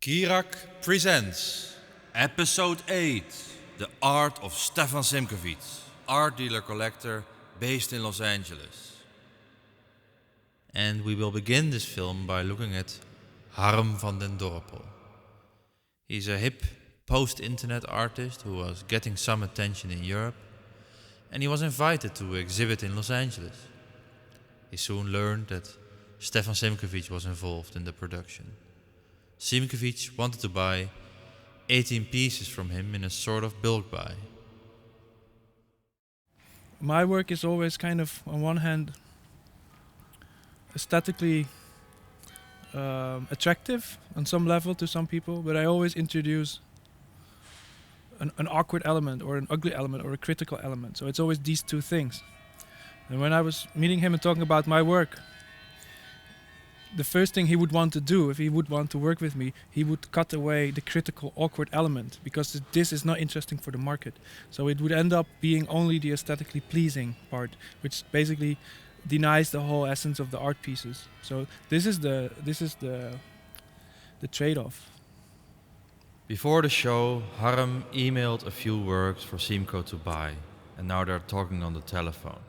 KIRAC presents Episode 8, The Art of Stefan Simchowitz, art dealer collector based in Los Angeles. And we will begin this film by looking at Harm van den Dorpel. He's a hip post-internet artist who was getting some attention in Europe, and he was invited to exhibit in Los Angeles. He soon learned that Stefan Simchowitz was involved in the production. Simchowitz wanted to buy 18 pieces from him in a sort of bulk buy. My work is always kind of, on one hand, aesthetically attractive on some level to some people, but I always introduce an awkward element or an ugly element or a critical element. So it's always these two things. And when I was meeting him and talking about my work, the first thing he would want to do, if he would want to work with me, he would cut away the critical, awkward element, because this is not interesting for the market. So it would end up being only the aesthetically pleasing part, which basically denies the whole essence of the art pieces. So this is the trade-off. Before the show, Harm emailed a few works for Simco to buy, and now they're talking on the telephone.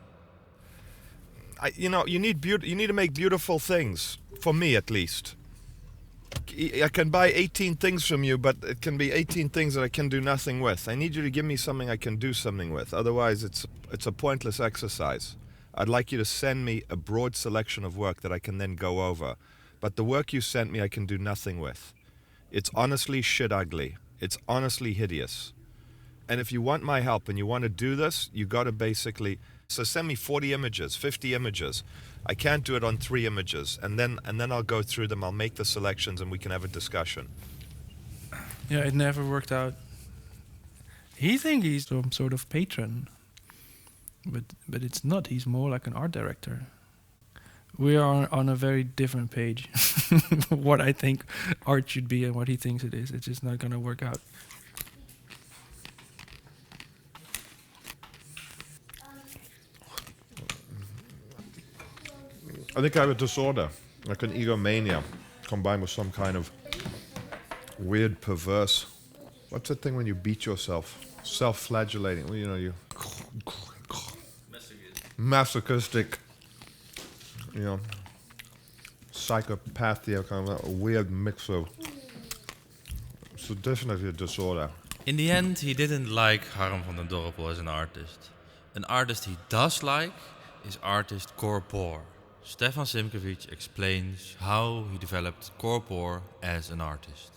You need you need to make beautiful things, for me at least. I can buy 18 things from you, but it can be 18 things that I can do nothing with. I need you to give me something I can do something with. Otherwise, it's a pointless exercise. I'd like you to send me a broad selection of work that I can then go over. But the work you sent me, I can do nothing with. It's honestly shit ugly. It's honestly hideous. And if you want my help and you want to do this, you got to basically... So send me 40 images, 50 images. I can't do it on 3 images. And then I'll go through them, I'll make the selections, and we can have a discussion. Yeah, it never worked out. He thinks he's some sort of patron. But it's not. He's more like an art director. We are on a very different page. What I think art should be and what he thinks it is. It's just not going to work out. I think I have a disorder, like an egomania, combined with some kind of weird, perverse... What's that thing when you beat yourself? Self-flagellating. Well, you... Masochistic. Psychopathia, kind of a weird mix of... So definitely a disorder. In the end, he didn't like Harm van den Dorpel as an artist. An artist he does like is artist Corpor. Stefan Simchowitz explains how he developed Corpor as an artist.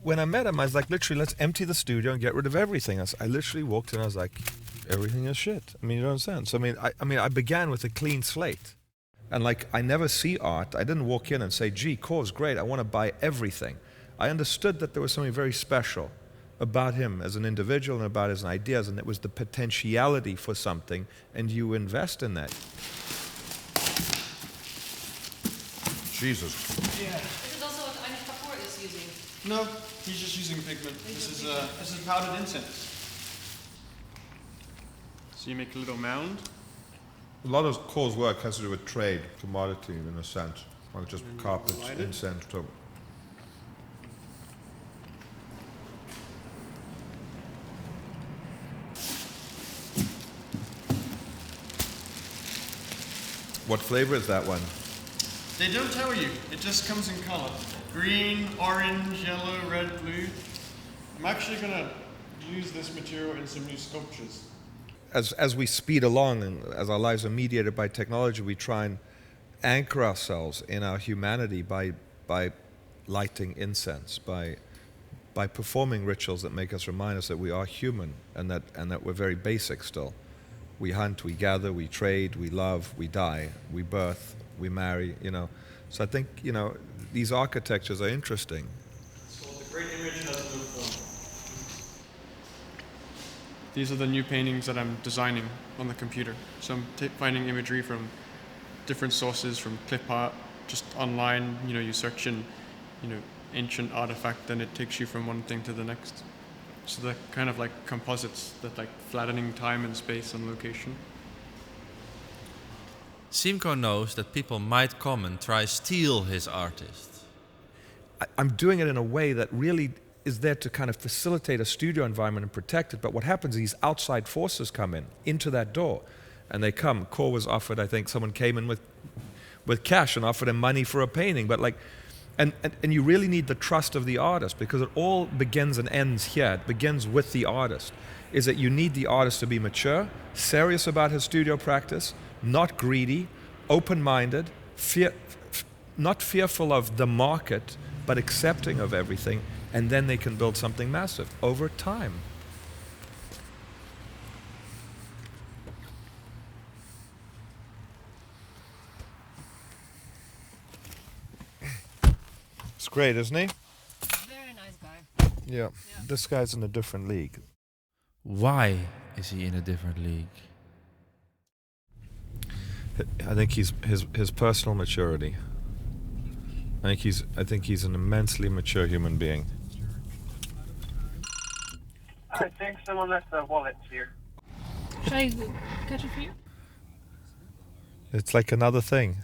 When I met him, I was like, literally, let's empty the studio and get rid of everything. I literally walked in and I was like, everything is shit. I mean, you don't understand. So, I began with a clean slate. And like, I never see art. I didn't walk in and say, gee, Cor's great. I want to buy everything. I understood that there was something very special about him as an individual and about his ideas, and it was the potentiality for something, and you invest in that. Jesus. Yeah. This is also what Kapoor is using. No, he's just using pigment. This is powdered incense. So you make a little mound. A lot of Cor's work has to do with trade, commodity in a sense, like just carpets, incense. So. What flavor is that one? They don't tell you. It just comes in color. Green, orange, yellow, red, blue. I'm actually going to use this material in some new sculptures. As we speed along and as our lives are mediated by technology, we try and anchor ourselves in our humanity by lighting incense, by performing rituals that make us remind us that we are human and that we're very basic still. We hunt, we gather, we trade, we love, we die, we birth, we marry, So I think, these architectures are interesting. So the great image has no form. These are the new paintings that I'm designing on the computer. So I'm finding imagery from different sources, from clip art, just online, you search in, ancient artifact, and it takes you from one thing to the next. So they're kind of like composites that like flattening time and space and location. Simco knows that people might come and try steal his artist. I'm doing it in a way that really is there to kind of facilitate a studio environment and protect it. But what happens is these outside forces come into that door. And they come. Core was offered, I think someone came in with cash and offered him money for a painting. But like, and you really need the trust of the artist, because it all begins and ends here. It begins with the artist. Is that you need the artist to be mature, serious about his studio practice, not greedy, open-minded, not fearful of the market, but accepting of everything. And then they can build something massive over time. It's great, isn't he? Very nice guy. Yeah. This guy's in a different league. Why is he in a different league? I think his personal maturity. I think he's an immensely mature human being. I think someone left their wallet here. Should I catch it for you? It's like another thing.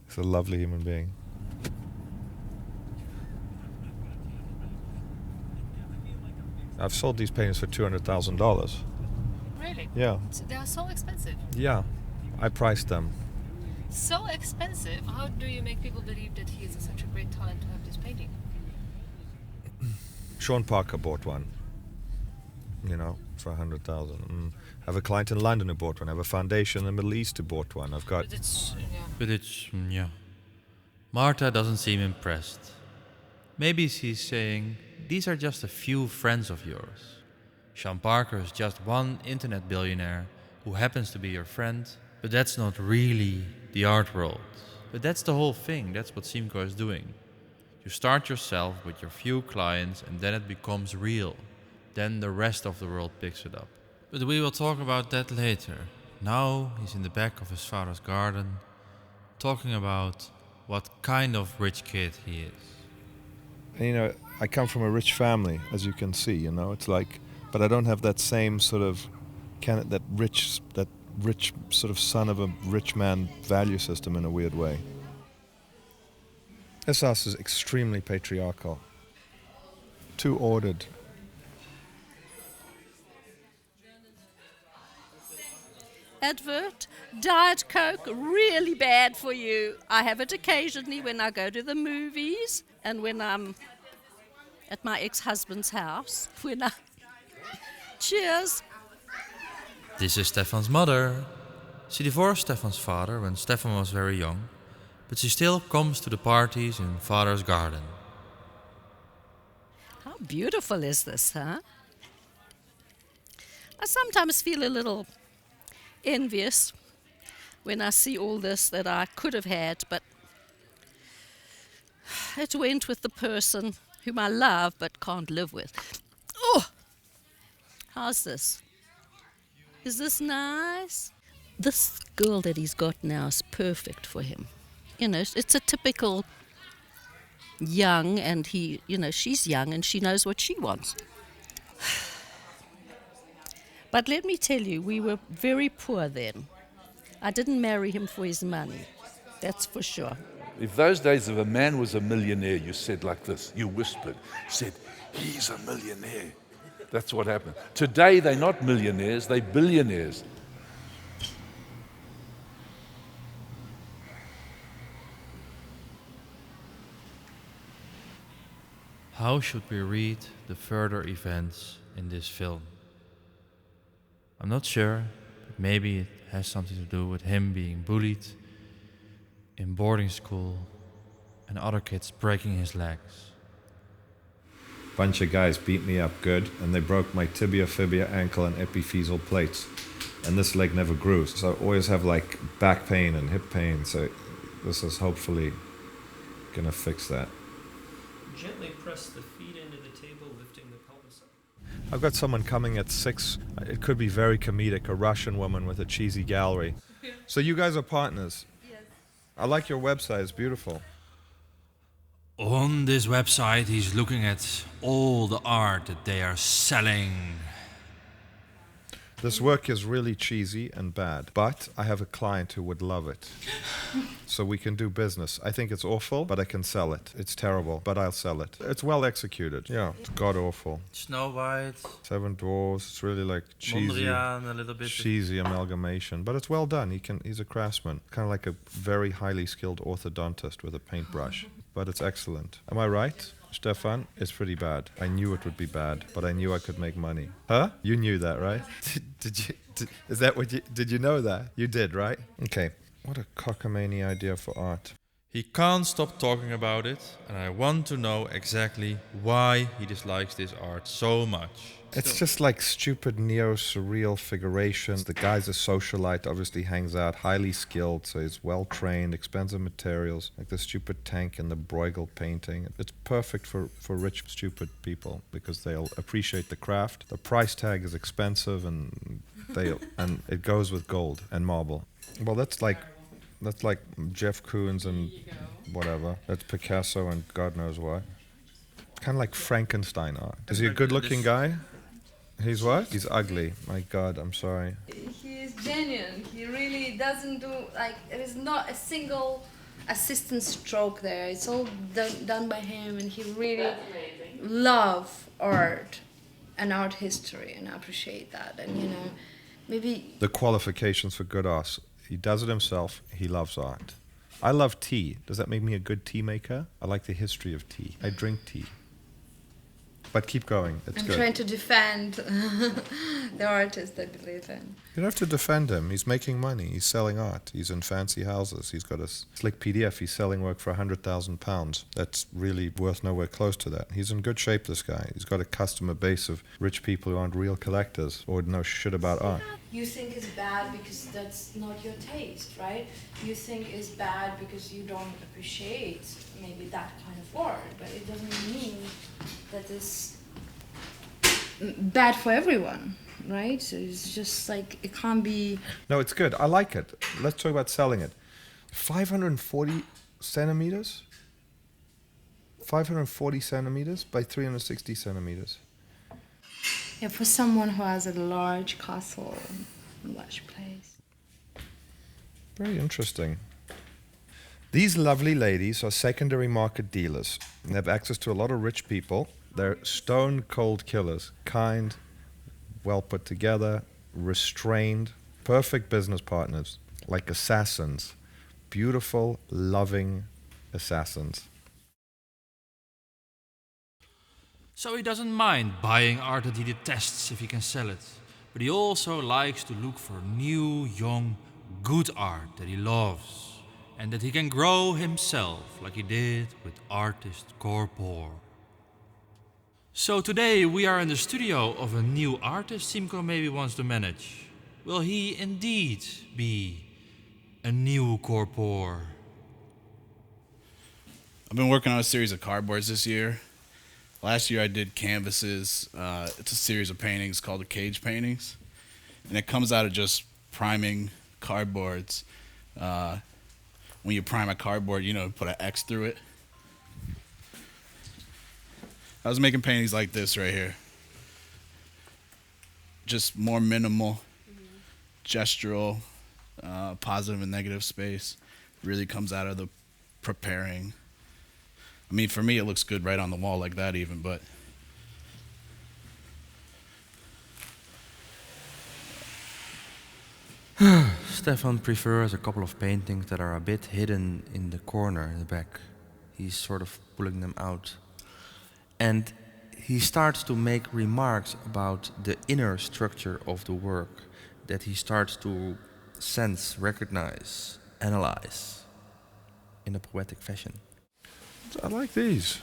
He's a lovely human being. I've sold these paintings for $200,000. Really? Yeah. So they are so expensive. Yeah. I priced them. So expensive. How do you make people believe that he is such a great talent to have this painting? Sean Parker bought one. For $100,000. I have a client in London who bought one. I have a foundation in the Middle East who bought one. I've got. But Marta doesn't seem impressed. Maybe she's saying, these are just a few friends of yours. Sean Parker is just one internet billionaire who happens to be your friend, but that's not really the art world. But that's the whole thing. That's what Simco is doing. You start yourself with your few clients and then it becomes real. Then the rest of the world picks it up. But we will talk about that later. Now he's in the back of his father's garden, talking about what kind of rich kid he is. And, I come from a rich family, as you can see. It's like, but I don't have that same sort of, that rich sort of son of a rich man value system in a weird way. This house is extremely patriarchal. Too ordered. Advert, Diet Coke, really bad for you. I have it occasionally when I go to the movies and when I'm at my ex-husband's house. Cheers. This is Stefan's mother. She divorced Stefan's father when Stefan was very young, but she still comes to the parties in father's garden. How beautiful is this, huh? I sometimes feel a little envious when I see all this that I could have had, but it went with the person whom I love but can't live with. Oh, how's this? Is this nice? This girl that he's got now is perfect for him. It's a typical young, and she's young and she knows what she wants. But let me tell you, we were very poor then. I didn't marry him for his money, that's for sure. If those days if a man was a millionaire, you said like this, you whispered, said, he's a millionaire. That's what happened. Today they're not millionaires, they're billionaires. How should we read the further events in this film? I'm not sure, but maybe it has something to do with him being bullied in boarding school and other kids breaking his legs. Bunch of guys beat me up good, and they broke my tibia, fibia, ankle, and epiphyseal plates. And this leg never grew, so I always have like back pain and hip pain, so this is hopefully gonna fix that. Gently press the feet into the table, lifting the pelvis up. I've got someone coming at 6. It could be very comedic, a Russian woman with a cheesy gallery. So you guys are partners? Yes. I like your website, it's beautiful. On this website, he's looking at all the art that they are selling. This work is really cheesy and bad, but I have a client who would love it. So we can do business. I think it's awful, but I can sell it. It's terrible, but I'll sell it. It's well executed. Yeah, it's god-awful. Snow White, Seven Dwarfs, it's really like Mondrian, a little bit. cheesy amalgamation, but it's well done. He's a craftsman, kind of like a very highly skilled orthodontist with a paintbrush, but it's excellent. Am I right? Stefan, it's pretty bad. I knew it would be bad, but I knew I could make money. Huh? You knew that, right? Did you know that? You did, right? Okay. What a cockamamie idea for art. He can't stop talking about it, and I want to know exactly why he dislikes this art so much. It's just like stupid neo-surreal figurations. The guy's a socialite, obviously hangs out, highly skilled, so he's well-trained, expensive materials, like the stupid tank in the Bruegel painting. It's perfect for rich, stupid people because they'll appreciate the craft. The price tag is expensive and it goes with gold and marble. Well, that's like Jeff Koons and whatever. That's Picasso and God knows what. Kind of like Frankenstein art. Is he a good-looking guy? He's what? He's ugly. My God, I'm sorry. He is genuine. He really doesn't do, like, there is not a single assistant stroke there. It's all done by him, and he really loves art and art history, and I appreciate that. And, you know, maybe... The qualifications for good art. He does it himself. He loves art. I love tea. Does that make me a good tea maker? I like the history of tea. I drink tea. But keep going. It's good. I'm trying to defend the artist I believe in. You don't have to defend him. He's making money. He's selling art. He's in fancy houses. He's got a slick PDF. He's selling work for £100,000. That's really worth nowhere close to that. He's in good shape, this guy. He's got a customer base of rich people who aren't real collectors or know shit about art. You think it's bad because that's not your taste, right? You think it's bad because you don't appreciate maybe that kind of art, but it doesn't mean that it's bad for everyone, right? So it's just like, it can't be... No, it's good. I like it. Let's talk about selling it. 540 centimeters? 540 centimeters by 360 centimeters. Yeah, for someone who has a large castle, a large place. Very interesting. These lovely ladies are secondary market dealers. They have access to a lot of rich people. They're stone cold killers, kind, well put together, restrained, perfect business partners, like assassins, beautiful, loving assassins. So he doesn't mind buying art that he detests if he can sell it. But he also likes to look for new, young, good art that he loves. And that he can grow himself like he did with artist Corpor. So today we are in the studio of a new artist Simco maybe wants to manage. Will he indeed be a new Corpor? I've been working on a series of cardboards this year. Last year I did canvases. It's a series of paintings called the cage paintings. And it comes out of just priming cardboards. When you prime a cardboard, you know, put an X through it. I was making paintings like this right here. Just more minimal, gestural, positive and negative space. Really comes out of the preparing. I mean, for me, it looks good right on the wall like that even, but Stefan prefers a couple of paintings that are a bit hidden in the corner in the back. He's sort of pulling them out. And he starts to make remarks about the inner structure of the work that he starts to sense, recognize, analyze in a poetic fashion. I like these.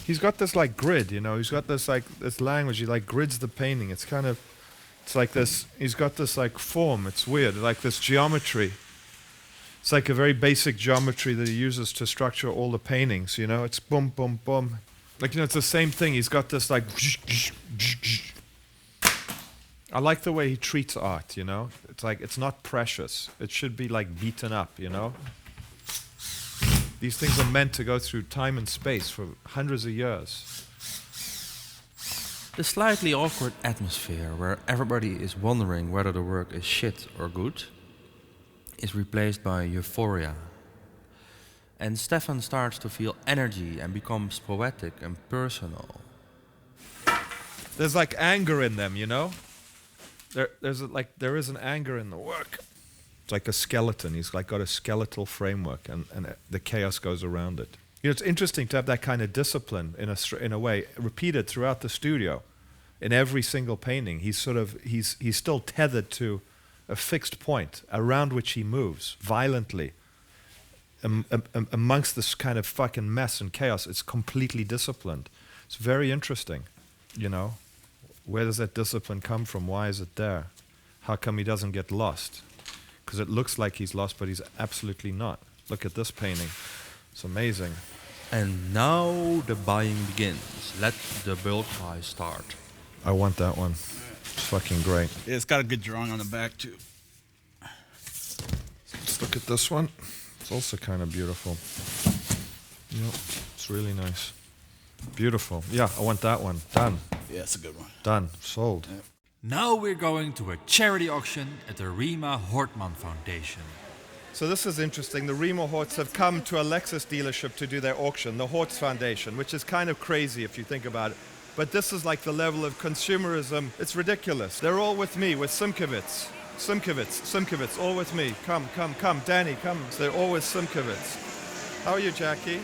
He's got this like grid, you know, he's got this like this language, he like grids the painting. It's kind of, it's like this, he's got this like form, it's weird, like this geometry. It's like a very basic geometry that he uses to structure all the paintings, you know, it's boom, boom, boom. Like, you know, it's the same thing, he's got this like, I like the way he treats art, you know. It's like, it's not precious, it should be like beaten up, you know. These things are meant to go through time and space for hundreds of years. The slightly awkward atmosphere where everybody is wondering whether the work is shit or good is replaced by euphoria. And Stefan starts to feel energy and becomes poetic and personal. There's like anger in them, you know? There is an anger in the work. It's like a skeleton. He's like got a skeletal framework, and the chaos goes around it. You know, it's interesting to have that kind of discipline in a way repeated throughout the studio. In every single painting, he's still tethered to a fixed point around which he moves violently. Amongst this kind of fucking mess and chaos, it's completely disciplined. It's very interesting, you know. Where does that discipline come from? Why is it there? How come he doesn't get lost? Because it looks like he's lost, but he's absolutely not. Look at this painting. It's amazing. And now the buying begins. Let the bulk buy start. I want that one. It's fucking great. Yeah, it's got a good drawing on the back too. Let's look at this one. It's also kind of beautiful. Yep, it's really nice. Beautiful. Yeah, I want that one. Done. Yeah, it's a good one. Done. Sold. Yep. Now we're going to a charity auction at the Rima Hortman Foundation. So this is interesting. The Rima Horts have come to a Lexus dealership to do their auction, the Horts Foundation, which is kind of crazy if you think about it. But this is like the level of consumerism. It's ridiculous. They're all with me, with Simchowitz. Simchowitz, all with me. Come. Danny, come. So they're all with Simchowitz. How are you, Jackie?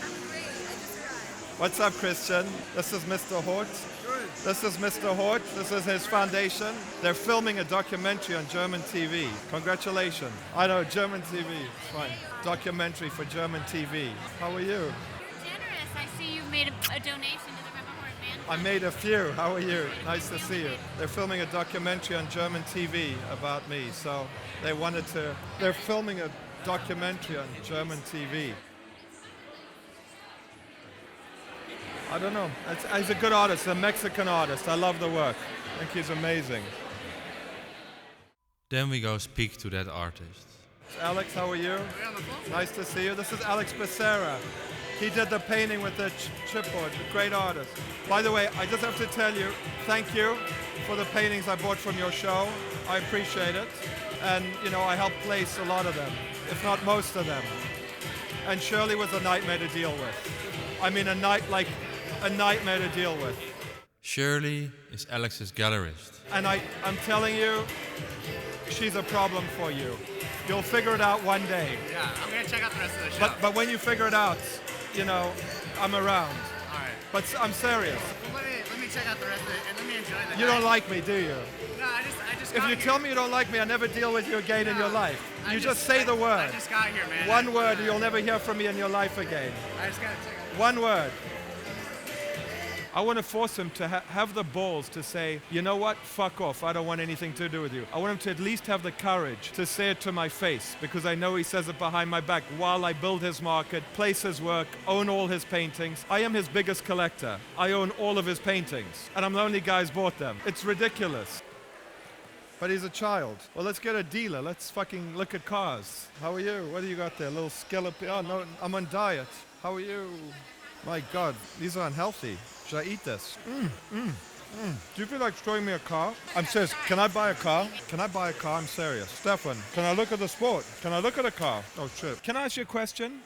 What's up, Christian? This is Mr. Hort. This is Mr. Hort. This is his foundation. They're filming a documentary on German TV. Congratulations. I know, German TV. It's fine. Documentary for German TV. How are you? Generous. I see you made a donation to the Rima Hort Man. I made a few. How are you? Nice to see you. They're filming a documentary on German TV about me. So they're filming a documentary on German TV. I don't know. He's a good artist, a Mexican artist. I love the work. I think he's amazing. Then we go speak to that artist. Alex, how are you? Nice to see you. This is Alex Becerra. He did the painting with the chipboard. A great artist. By the way, I just have to tell you, thank you for the paintings I bought from your show. I appreciate it. And, you know, I helped place a lot of them, if not most of them. And Shirley was a nightmare to deal with. I mean, a nightmare to deal with. Shirley is Alex's gallerist. And I'm telling you, she's a problem for you. You'll figure it out one day. Yeah, I'm going to check out the rest of the show. But when you figure it out, you know, I'm around. All right. But I'm serious. Well, let me check out the rest of it and let me enjoy the You night. don't like me, do you? No, I just If got you here. tell me you don't like me, I never deal with you again in your life. You just say the word. I just got here, man. One word, you'll never hear from me in your life again. I just got to check out. One word. I want to force him to have the balls to say, you know what, fuck off, I don't want anything to do with you. I want him to at least have the courage to say it to my face, because I know he says it behind my back while I build his market, place his work, own all his paintings. I am his biggest collector. I own all of his paintings, and I'm the only guy who's bought them. It's ridiculous. But he's a child. Well, let's get a dealer. Let's fucking look at cars. How are you? What do you got there? A little scallop? Oh, no, I'm on diet. How are you? My God, these are unhealthy. Should I eat this? Do you feel like showing me a car? I'm serious. Can I buy a car? Can I buy a car? I'm serious. Stefan, can I look at the sport? Can I look at a car? Oh, shit. Can I ask you a question?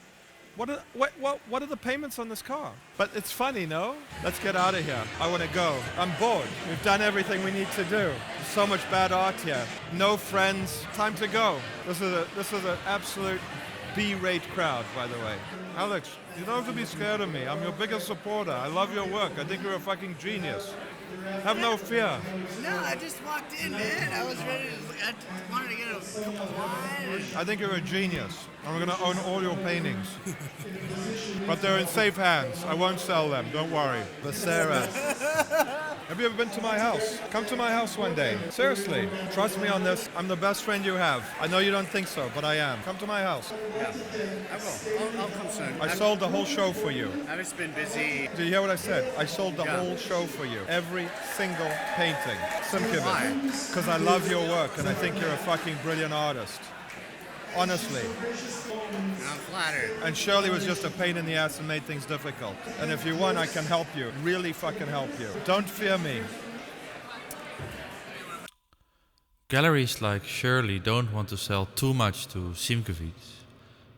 What are the payments on this car? But it's funny, no? Let's get out of here. I want to go. I'm bored. We've done everything we need to do. There's so much bad art here. No friends. Time to go. This is an absolute B-rate crowd, by the way. Alex, you don't have to be scared of me. I'm your biggest supporter. I love your work. I think you're a fucking genius. Have no fear. No, I just walked in, man. I was ready to, I wanted to get a cup of wine. I think you're a genius. I'm going to own all your paintings. But they're in safe hands. I won't sell them. Don't worry. But Sarah, have you ever been to my house? Come to my house one day. Seriously. Trust me on this. I'm the best friend you have. I know you don't think so, but I am. Come to my house. Yeah, I will. I'll come soon. I sold the whole show for you. I've just been busy. Did you hear what I said? I sold the whole show for you. Every single painting. Simchowitz. Because I love your work and I think you're a fucking brilliant artist. Honestly. I'm flattered. And Shirley was just a pain in the ass and made things difficult. And if you want, I can help you. Really fucking help you. Don't fear me. Galleries like Shirley don't want to sell too much to Simchowitz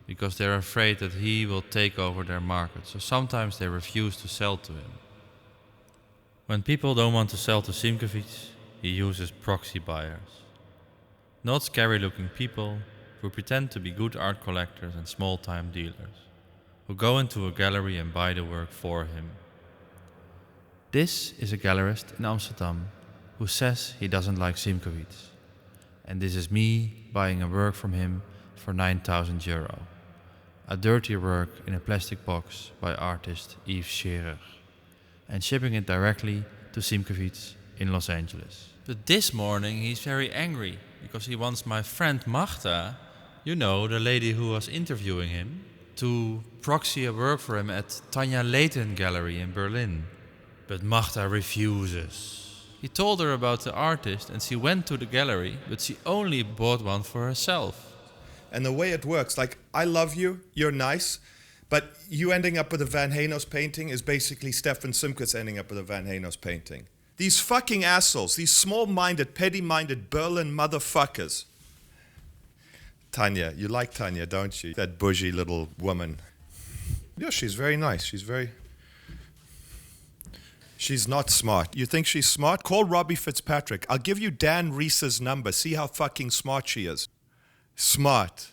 because they're afraid that he will take over their market, so sometimes they refuse to sell to him. When people don't want to sell to Simchowitz, he uses proxy buyers. Not scary-looking people who pretend to be good art collectors and small-time dealers, who go into a gallery and buy the work for him. This is a gallerist in Amsterdam who says he doesn't like Simchowitz. And this is me buying a work from him for €9,000. A dirty work in a plastic box by artist Yves Scherer, and shipping it directly to Simchowitz in Los Angeles. But this morning he's very angry because he wants my friend Magda, you know, the lady who was interviewing him, to proxy a work for him at Tanja Leighton Gallery in Berlin. But Magda refuses. He told her about the artist and she went to the gallery, but she only bought one for herself. And the way it works, like, I love you, you're nice, but you ending up with a Van Hanos painting is basically Stefan Simchowitz ending up with a Van Hanos painting. These fucking assholes, these small-minded, petty-minded Berlin motherfuckers. Tanya, you like Tanya, don't you? That bougie little woman. Yeah, she's very nice. She's not smart. You think she's smart? Call Robbie Fitzpatrick. I'll give you Dan Reese's number. See how fucking smart she is. Smart.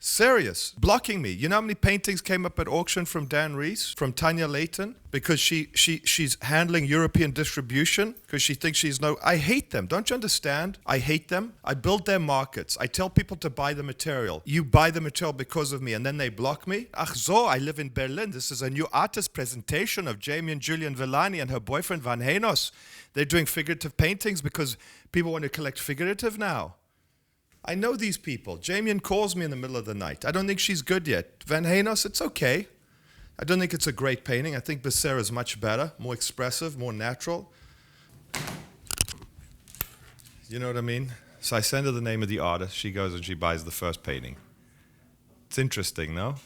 Serious. Blocking me. You know how many paintings came up at auction from Dan Rees? From Tanja Leighton? Because she's handling European distribution? Because she thinks she's no... I hate them. Don't you understand? I hate them. I build their markets. I tell people to buy the material. You buy the material because of me, and then they block me? Ach so, I live in Berlin. This is a new artist presentation of Jamie and Julian Villani and her boyfriend Van Hanos. They're doing figurative paintings because people want to collect figurative now. I know these people. Jamien calls me in the middle of the night. I don't think she's good yet. Van Hanos, it's okay. I don't think it's a great painting. I think Becerra is much better, more expressive, more natural. You know what I mean? So I send her the name of the artist. She goes and she buys the first painting. It's interesting, no?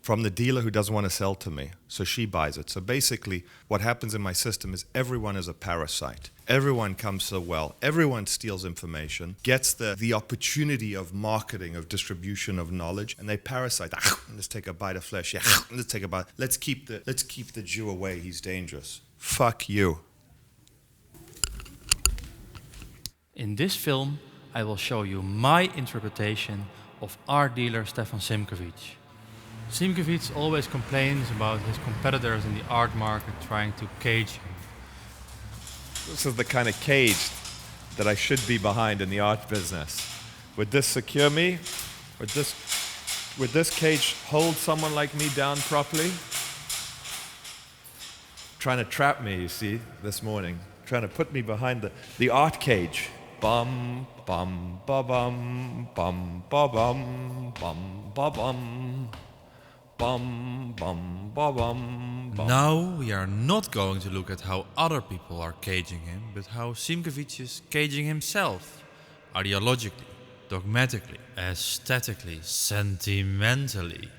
From the dealer who doesn't want to sell to me. So she buys it. So basically, what happens in my system is everyone is a parasite. Everyone comes so well. Everyone steals information, gets the opportunity of marketing, of distribution of knowledge, and they parasite. Let's take a bite of flesh. Yeah, let's take a bite. Let's keep the Jew away. He's dangerous. Fuck you. In this film, I will show you my interpretation of art dealer Stefan Simchowitz. Simchowitz always complains about his competitors in the art market trying to cage him. This is the kind of cage that I should be behind in the art business. Would this secure me? Would this cage hold someone like me down properly? Trying to trap me, you see, this morning. Trying to put me behind the art cage. Bum, bum, ba bum, bum, ba bum, bum, ba bum. Bum, bum, ba, bum, bum. Now we are not going to look at how other people are caging him, but how Simchowitz is caging himself. Ideologically, dogmatically, aesthetically, sentimentally.